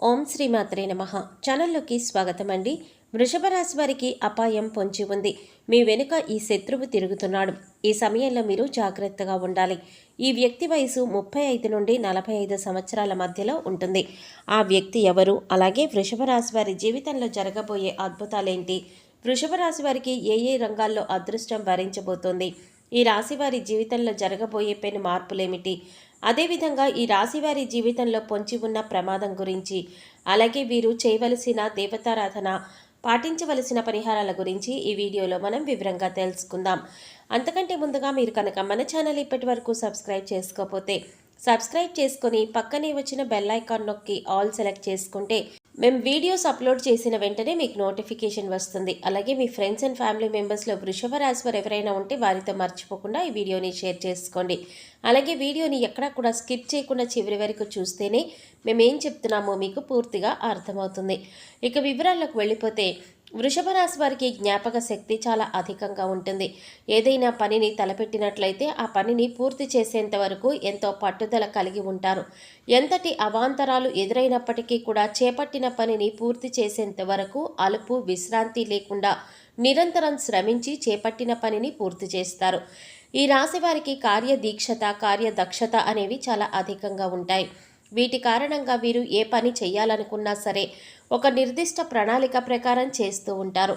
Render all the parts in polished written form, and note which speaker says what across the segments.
Speaker 1: ఓం శ్రీమాత్రే నమః. ఛానల్లోకి స్వాగతం అండి. వృషభ రాశి వారికి అపాయం పొంచి ఉంది. మీ వెనుక ఈ శత్రువు తిరుగుతున్నాడు. ఈ సమయంలో మీరు జాగ్రత్తగా ఉండాలి. ఈ వ్యక్తి వయసు 35 నుండి 45 సంవత్సరాల మధ్యలో ఉంటుంది. ఆ వ్యక్తి ఎవరు, అలాగే వృషభ రాశి వారి జీవితంలో జరగబోయే అద్భుతాలేంటి, వృషభ రాశి వారికి ఏ ఏ రంగాల్లో అదృష్టం వరించబోతోంది, ఈ రాశి వారి జీవితంలో జరగబోయే పెను మార్పులేమిటి, అదేవిధంగా ఈ రాశివారి జీవితంలో పొంచి ఉన్న ప్రమాదం గురించి, అలాగే వీరు చేయవలసిన దేవతారాధన, పాటించవలసిన పరిహారాల గురించి ఈ వీడియోలో మనం వివరంగా తెలుసుకుందాం. అంతకంటే ముందుగా మీరు కనుక మన ఛానల్ ఇప్పటి వరకు సబ్స్క్రైబ్ చేసుకోకపోతే సబ్స్క్రైబ్ చేసుకొని పక్కనే వచ్చిన బెల్ ఐకాన్ నొక్కి ఆల్ సెలెక్ట్ చేసుకుంటే మేము వీడియోస్ అప్లోడ్ చేసిన వెంటనే మీకు నోటిఫికేషన్ వస్తుంది. అలాగే మీ ఫ్రెండ్స్ అండ్ ఫ్యామిలీ మెంబర్స్లో వృషభ రాశి వారు ఎవరైనా ఉంటే వారితో మర్చిపోకుండా ఈ వీడియోని షేర్ చేసుకోండి. అలాగే వీడియోని ఎక్కడా కూడా స్కిప్ చేయకుండా చివరి వరకు చూస్తేనే మేము ఏం చెప్తున్నామో మీకు పూర్తిగా అర్థమవుతుంది. ఇక వివరాల్లోకి వెళ్ళిపోతే, వృషభ రాశి వారికి జ్ఞాపక శక్తి చాలా అధికంగా ఉంటుంది. ఏదైనా పనిని తలపెట్టినట్లయితే ఆ పనిని పూర్తి చేసేంత వరకు ఎంతో పట్టుదల కలిగి ఉంటారు. ఎంతటి అవాంతరాలు ఎదురైనప్పటికీ కూడా చేపట్టిన పనిని పూర్తి చేసేంత వరకు అలుపు విశ్రాంతి లేకుండా నిరంతరం శ్రమించి చేపట్టిన పనిని పూర్తి చేస్తారు. ఈ రాశి వారికి కార్యదీక్షత, కార్యదక్షత అనేవి చాలా అధికంగా ఉంటాయి. వీటి కారణంగా వీరు ఏ పని చేయాలనుకున్నా సరే ఒక నిర్దిష్ట ప్రణాళిక ప్రకారం చేస్తూ ఉంటారు.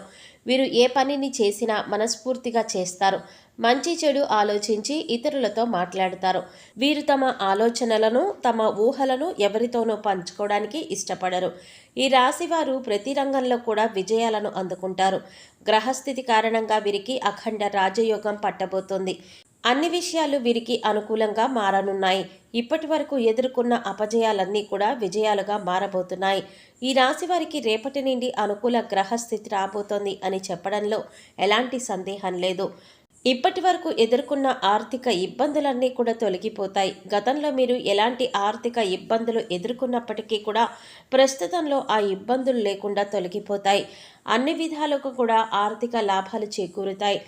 Speaker 1: వీరు ఏ పనిని చేసినా మనస్ఫూర్తిగా చేస్తారు. మంచి చెడు ఆలోచించి ఇతరులతో మాట్లాడతారు. వీరు తమ ఆలోచనలను, తమ ఊహలను ఎవరితోనూ పంచుకోవడానికి ఇష్టపడరు. ఈ రాశివారు ప్రతి రంగంలో కూడా విజయాలను అందుకుంటారు. గ్రహస్థితి కారణంగా వీరికి అఖండ రాజయోగం పట్టబోతోంది. అన్ని విషయాలు వీరికి అనుకూలంగా మారనున్నాయి. ఇప్పటి వరకు ఎదుర్కొన్న అపజయాలన్నీ కూడా విజయాలుగా మారబోతున్నాయి. ఈ రాశి వారికి రేపటి నుండి అనుకూల గ్రహస్థితి రాబోతోంది అని చెప్పడంలో ఎలాంటి సందేహం లేదు. ఇప్పటి వరకు ఎదుర్కొన్న ఆర్థిక ఇబ్బందులన్నీ కూడా తొలగిపోతాయి. గతంలో మీరు ఎలాంటి ఆర్థిక ఇబ్బందులు ఎదుర్కొన్నప్పటికీ కూడా ప్రస్తుతంలో ఆ ఇబ్బందులు లేకుండా తొలగిపోతాయి. అన్ని విధాలుగా కూడా ఆర్థిక లాభాలు చేకూరుతాయి.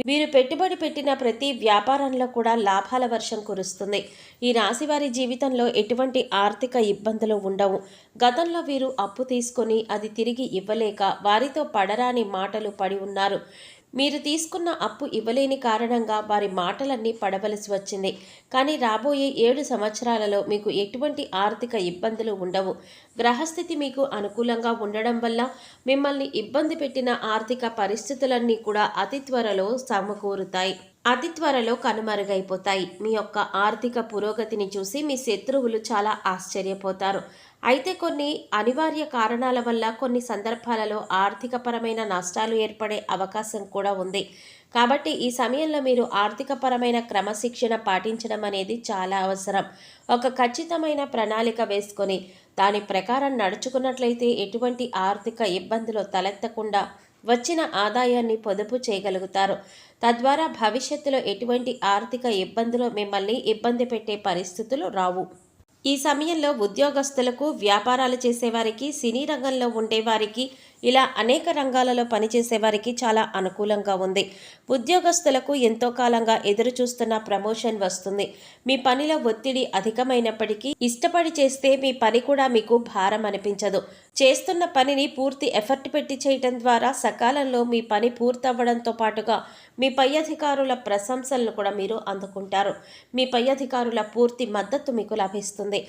Speaker 1: వీరు పెట్టుబడి పెట్టిన ప్రతి వ్యాపారంలో కూడా లాభాల వర్షం కురుస్తుంది. ఈ రాశి వారి జీవితంలో ఎటువంటి ఆర్థిక ఇబ్బందులు ఉండవు. గతంలో వీరు అప్పు తీసుకొని అది తిరిగి ఇవ్వలేక వారితో పడరాని మాటలు పడి ఉన్నారు. మీరు తీసుకున్న అప్పు ఇవ్వలేని కారణంగా వారి మాటలన్నీ పడవలసి వచ్చింది. కానీ రాబోయే 7 సంవత్సరాలలో మీకు ఎటువంటి ఆర్థిక ఇబ్బందులు ఉండవు. గ్రహస్థితి మీకు అనుకూలంగా ఉండడం వల్ల మిమ్మల్ని ఇబ్బంది పెట్టిన ఆర్థిక పరిస్థితులన్నీ కూడా అతి త్వరలో సమకూరుతాయి, అతి త్వరలో కనుమరుగైపోతాయి. మీ యొక్క ఆర్థిక పురోగతిని చూసి మీ శత్రువులు చాలా ఆశ్చర్యపోతారు. అయితే కొన్ని అనివార్య కారణాల వల్ల కొన్ని సందర్భాలలో ఆర్థికపరమైన నష్టాలు ఏర్పడే అవకాశం కూడా ఉంది. కాబట్టి ఈ సమయంలో మీరు ఆర్థికపరమైన క్రమశిక్షణ పాటించడం అనేది చాలా అవసరం. ఒక ఖచ్చితమైన ప్రణాళిక వేసుకొని దాని ప్రకారం నడుచుకున్నట్లయితే ఎటువంటి ఆర్థిక ఇబ్బందులు తలెత్తకుండా వచ్చిన ఆదాయాన్ని పొదుపు చేయగలుగుతారు. తద్వారా భవిష్యత్తులో ఎటువంటి ఆర్థిక ఇబ్బందులు మిమ్మల్ని ఇబ్బంది పెట్టే పరిస్థితులు రావు. ఈ సమయంలో ఉద్యోగస్తులకు, వ్యాపారాలు చేసేవారికి, సినీ రంగంలో ఉండేవారికి, ఇలా అనేక రంగాలలో పనిచేసేవారికి చాలా అనుకూలంగా ఉంది. ఉద్యోగస్తులకు ఎంతో కాలంగా ఎదురు చూస్తున్న ప్రమోషన్ వస్తుంది. మీ పనిలో ఒత్తిడి అధికమైనప్పటికీ ఇష్టపడి చేస్తే మీ పని కూడా మీకు భారం అనిపించదు. చేస్తున్న పనిని పూర్తి ఎఫర్ట్ పెట్టి చేయటం ద్వారా సకాలంలో మీ పని పూర్తవ్వడంతో పాటుగా మీ పై అధికారుల ప్రశంసలను కూడా మీరు అందుకుంటారు. మీ పై అధికారుల పూర్తి మద్దతు మీకు లభిస్తుంది.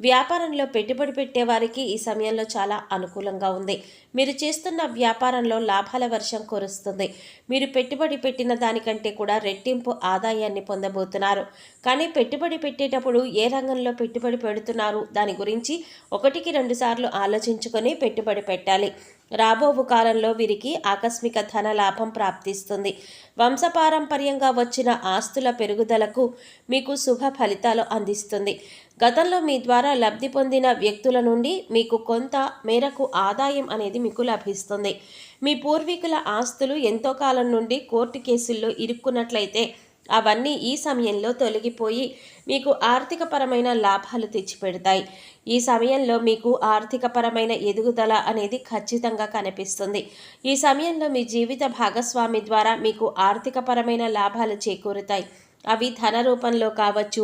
Speaker 1: వ్యాపారంలో పెట్టుబడి పెట్టే వారికి ఈ సమయంలో చాలా అనుకూలంగా ఉంది. మీరు చేస్తున్న వ్యాపారంలో లాభాల వర్షం కురుస్తుంది. మీరు పెట్టుబడి పెట్టిన దానికంటే కూడా రెట్టింపు ఆదాయాన్ని పొందబోతున్నారు. కానీ పెట్టుబడి పెట్టేటప్పుడు ఏ రంగంలో పెట్టుబడి పెడుతున్నారు దాని గురించి 1-2 సార్లు ఆలోచించుకొని పెట్టుబడి పెట్టాలి. రాబోవు కాలంలో వీరికి ఆకస్మిక ధన లాభం ప్రాప్తిస్తుంది. వంశపారంపర్యంగా వచ్చిన ఆస్తుల పెరుగుదలకు మీకు శుభ ఫలితాలు అందిస్తుంది. గతంలో మీ ద్వారా లబ్ధి పొందిన వ్యక్తుల నుండి మీకు కొంత మేరకు ఆదాయం అనేది మీకు లభిస్తుంది. మీ పూర్వీకుల ఆస్తులు ఎంతో కాలం నుండి కోర్టు కేసుల్లో ఇరుక్కున్నట్లయితే అవన్నీ ఈ సమయంలో తొలగిపోయి మీకు ఆర్థికపరమైన లాభాలు తెచ్చిపెడతాయి. ఈ సమయంలో మీకు ఆర్థికపరమైన ఎదుగుదల అనేది ఖచ్చితంగా కనిపిస్తుంది. ఈ సమయంలో మీ జీవిత భాగస్వామి ద్వారా మీకు ఆర్థికపరమైన లాభాలు చేకూరుతాయి. అవి ధన రూపంలో కావచ్చు,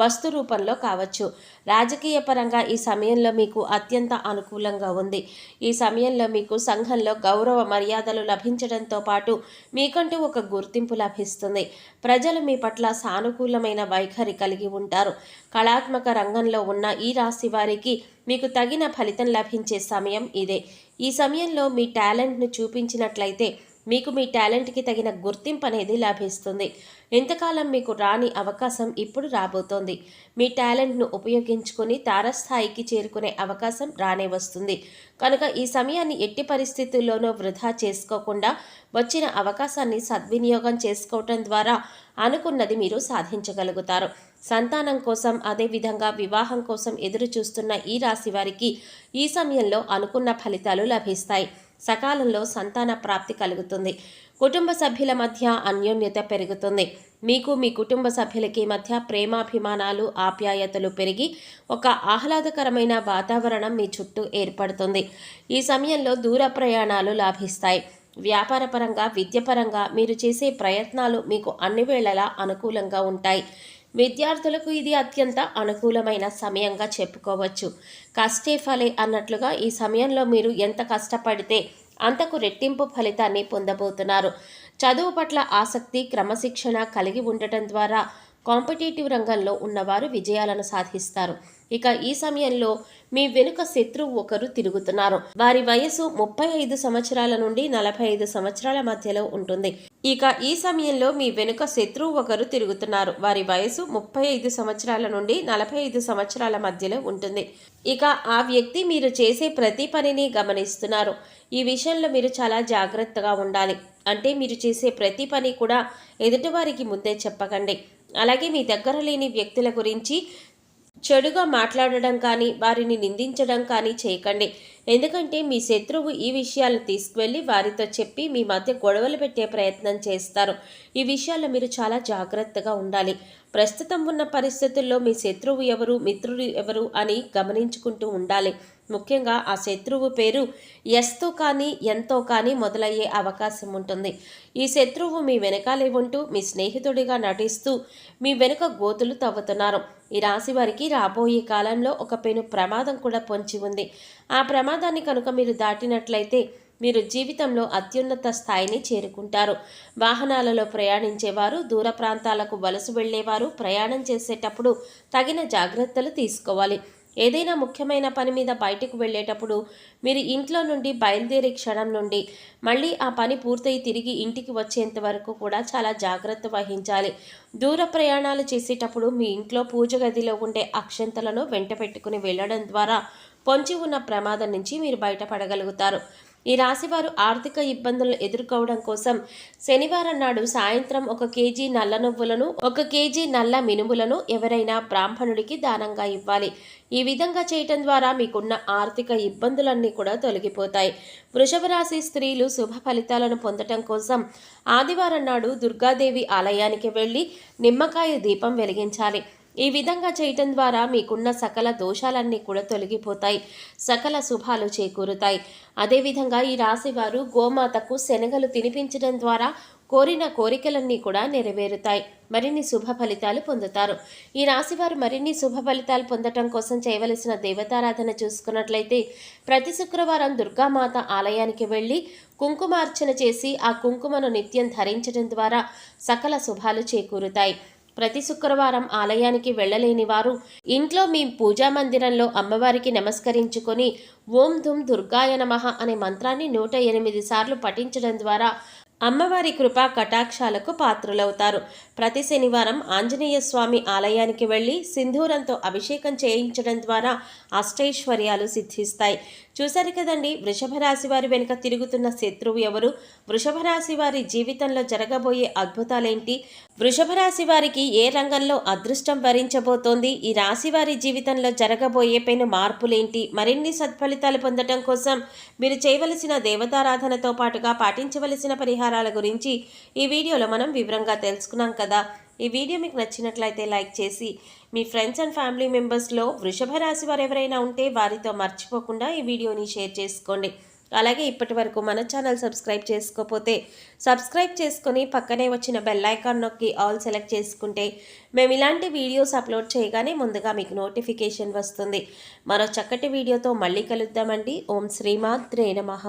Speaker 1: వస్తు రూపంలో కావచ్చు. రాజకీయ పరంగా ఈ సమయంలో మీకు అత్యంత అనుకూలంగా ఉంది. ఈ సమయంలో మీకు సంఘంలో గౌరవ మర్యాదలు లభించడంతో పాటు మీకంటూ ఒక గుర్తింపు లభిస్తుంది. ప్రజలు మీ పట్ల సానుకూలమైన వైఖరి కలిగి ఉంటారు. కళాత్మక రంగంలో ఉన్న ఈ రాశి వారికి మీకు తగిన ఫలితం లభించే సమయం ఇదే. ఈ సమయంలో మీ టాలెంట్ను చూపించినట్లయితే మీకు మీ టాలెంట్కి తగిన గుర్తింపు అనేది లభిస్తుంది. ఇంతకాలం మీకు రాని అవకాశం ఇప్పుడు రాబోతోంది. మీ టాలెంట్ను ఉపయోగించుకొని తారస్థాయికి చేరుకునే అవకాశం రానే వస్తుంది. కనుక ఈ సమయాన్ని ఎట్టి పరిస్థితుల్లోనూ వృధా చేసుకోకుండా వచ్చిన అవకాశాన్ని సద్వినియోగం చేసుకోవటం ద్వారా అనుకున్నది మీరు సాధించగలుగుతారు. సంతానం కోసం, అదేవిధంగా వివాహం కోసం ఎదురు చూస్తున్న ఈ రాశి వారికి ఈ సమయంలో అనుకున్న ఫలితాలు లభిస్తాయి. సకాలంలో సంతాన ప్రాప్తి కలుగుతుంది. కుటుంబ సభ్యుల మధ్య అన్యోన్యత పెరుగుతుంది. మీకు మీ కుటుంబ సభ్యులకి మధ్య ప్రేమాభిమానాలు, ఆప్యాయతలు పెరిగి ఒక ఆహ్లాదకరమైన వాతావరణం మీ చుట్టూ ఏర్పడుతుంది. ఈ సమయంలో దూర ప్రయాణాలు లాభిస్తాయి. వ్యాపారపరంగా, విద్యపరంగా మీరు చేసే ప్రయత్నాలు మీకు అన్ని వేళలా అనుకూలంగా ఉంటాయి. విద్యార్థులకు ఇది అత్యంత అనుకూలమైన సమయంగా చెప్పుకోవచ్చు. కష్టే ఫలే అన్నట్లుగా ఈ సమయంలో మీరు ఎంత కష్టపడితే అంతకు రెట్టింపు ఫలితాన్ని పొందబోతున్నారు. చదువు పట్ల ఆసక్తి, క్రమశిక్షణ కలిగి ఉండటం ద్వారా కాంపిటేటివ్ రంగంలో ఉన్నవారు విజయాలను సాధిస్తారు. ఇక ఈ సమయంలో మీ వెనుక శత్రువు ఒకరు తిరుగుతున్నారు. వారి వయసు 35 సంవత్సరాల నుండి 45 సంవత్సరాల మధ్యలో ఉంటుంది. ఇక ఈ సమయంలో మీ వెనుక శత్రువు ఒకరు తిరుగుతున్నారు. వారి వయసు 35 సంవత్సరాల నుండి 45 సంవత్సరాల మధ్యలో ఉంటుంది. ఇక ఆ వ్యక్తి మీరు చేసే ప్రతి పనిని గమనిస్తున్నారు. ఈ విషయంలో మీరు చాలా జాగ్రత్తగా ఉండాలి. అంటే మీరు చేసే ప్రతి పని కూడా ఎదుటివారికి ముందే చెప్పకండి. అలాగే మీ దగ్గర లేని వ్యక్తుల గురించి చెడుగా మాట్లాడడం కానీ, వారిని నిందించడం కానీ చేయకండి. ఎందుకంటే మీ శత్రువు ఈ విషయాలను తీసుకువెళ్ళి వారితో చెప్పి మీ మధ్య గొడవలు పెట్టే ప్రయత్నం చేస్తారు. ఈ విషయాల్లో మీరు చాలా జాగ్రత్తగా ఉండాలి. ప్రస్తుతం ఉన్న పరిస్థితుల్లో మీ శత్రువు ఎవరు, మిత్రుడు ఎవరు అని గమనించుకుంటూ ఉండాలి. ముఖ్యంగా ఆ శత్రువు పేరు ఎస్తో కానీ ఎంతో కానీ మొదలయ్యే అవకాశం ఉంటుంది. ఈ శత్రువు మీ వెనకాలే ఉంటూ మీ స్నేహితుడిగా నటిస్తూ మీ వెనుక గోతులు తవ్వుతున్నారు. ఈ రాశి వారికి రాబోయే కాలంలో ఒక పెను ప్రమాదం కూడా పొంచి ఉంది. ఆ ప్రమాదాన్ని కనుక మీరు దాటినట్లయితే మీరు జీవితంలో అత్యున్నత స్థాయిని చేరుకుంటారు. వాహనాలలో ప్రయాణించేవారు, దూర ప్రాంతాలకు వలస వెళ్ళేవారు ప్రయాణం చేసేటప్పుడు తగిన జాగ్రత్తలు తీసుకోవాలి. ఏదైనా ముఖ్యమైన పని మీద బయటకు వెళ్ళేటప్పుడు మీరు ఇంట్లో నుండి బయలుదేరే క్షణం నుండి మళ్ళీ ఆ పని పూర్తయి తిరిగి ఇంటికి వచ్చేంత వరకు కూడా చాలా జాగ్రత్త వహించాలి. దూర ప్రయాణాలు చేసేటప్పుడు మీ ఇంట్లో పూజ గదిలో ఉండే అక్షంతలను వెంట పెట్టుకుని వెళ్ళడం ద్వారా పొంచి ఉన్న ప్రమాదం నుంచి మీరు బయటపడగలుగుతారు. ఈ రాశివారు ఆర్థిక ఇబ్బందులను ఎదుర్కోవడం కోసం శనివారం నాడు సాయంత్రం 1 కేజీ నల్ల నువ్వులను, 1 కేజీ నల్ల మినుములను ఎవరైనా బ్రాహ్మణుడికి దానంగా ఇవ్వాలి. ఈ విధంగా చేయటం ద్వారా మీకున్న ఆర్థిక ఇబ్బందులన్నీ కూడా తొలగిపోతాయి. వృషభ రాశి స్త్రీలు శుభ ఫలితాలను పొందటం కోసం ఆదివారం నాడు దుర్గాదేవి ఆలయానికి వెళ్ళి నిమ్మకాయ దీపం వెలిగించాలి. ఈ విధంగా చేయటం ద్వారా మీకున్న సకల దోషాలన్నీ కూడా తొలగిపోతాయి. సకల శుభాలు చేకూరుతాయి. అదేవిధంగా ఈ రాశి వారు గోమాతకు శనగలు తినిపించడం ద్వారా కోరిన కోరికలన్నీ కూడా నెరవేరుతాయి. మరిన్ని శుభ ఫలితాలు పొందుతారు. ఈ రాశివారు మరిన్ని శుభ ఫలితాలు పొందటం కోసం చేయవలసిన దేవతారాధన చూసుకున్నట్లయితే ప్రతి శుక్రవారం దుర్గామాత ఆలయానికి వెళ్ళి కుంకుమార్చన చేసి ఆ కుంకుమను నిత్యం ధరించడం ద్వారా సకల శుభాలు చేకూరుతాయి. ప్రతి శుక్రవారం ఆలయానికి వెళ్ళలేని వారు ఇంట్లో మీ పూజా మందిరంలో అమ్మవారికి నమస్కరించుకొని ఓం ధుమ్ దుర్గాయ నమః అనే మంత్రాన్ని 108 సార్లు పఠించడం ద్వారా అమ్మవారి కృపా కటాక్షాలకు పాత్రులవుతారు. ప్రతి శనివారం ఆంజనేయ స్వామి ఆలయానికి వెళ్ళి సింధూరంతో అభిషేకం చేయించడం ద్వారా అష్టైశ్వర్యాలు సిద్ధిస్తాయి. చూశారు కదండి, వృషభ రాశి వారి వెనుక తిరుగుతున్న శత్రువు ఎవరు, వృషభ రాశి వారి జీవితంలో జరగబోయే అద్భుతాలేంటి, వృషభ రాశి వారికి ఏ రంగంలో అదృష్టం వరించబోతోంది, ఈ రాశి వారి జీవితంలో జరగబోయే పెను మార్పులేంటి, మరిన్ని సత్ఫలితాలు పొందటం కోసం మీరు చేయవలసిన దేవతారాధనతో పాటుగా పాటించవలసిన పరిహారాల గురించి ఈ వీడియోలో మనం వివరంగా తెలుసుకున్నాం కదా. ఈ వీడియో మీకు నచ్చినట్లయితే లైక్ చేసి మీ ఫ్రెండ్స్ అండ్ ఫ్యామిలీ మెంబర్స్లో వృషభ రాశి వారు ఎవరైనా ఉంటే వారితో మర్చిపోకుండా ఈ వీడియోని షేర్ చేసుకోండి. అలాగే ఇప్పటి వరకు మన ఛానల్ సబ్స్క్రైబ్ చేసుకోకపోతే సబ్స్క్రైబ్ చేసుకొని పక్కనే వచ్చిన బెల్ ఐకాన్ నొక్కి ఆల్ సెలెక్ట్ చేసుకుంటే మేము ఇలాంటి వీడియోస్ అప్లోడ్ చేయగానే ముందుగా మీకు నోటిఫికేషన్ వస్తుంది. మరో చక్కటి వీడియోతో మళ్ళీ కలుద్దామండి. ఓం శ్రీమాత్రే నమః.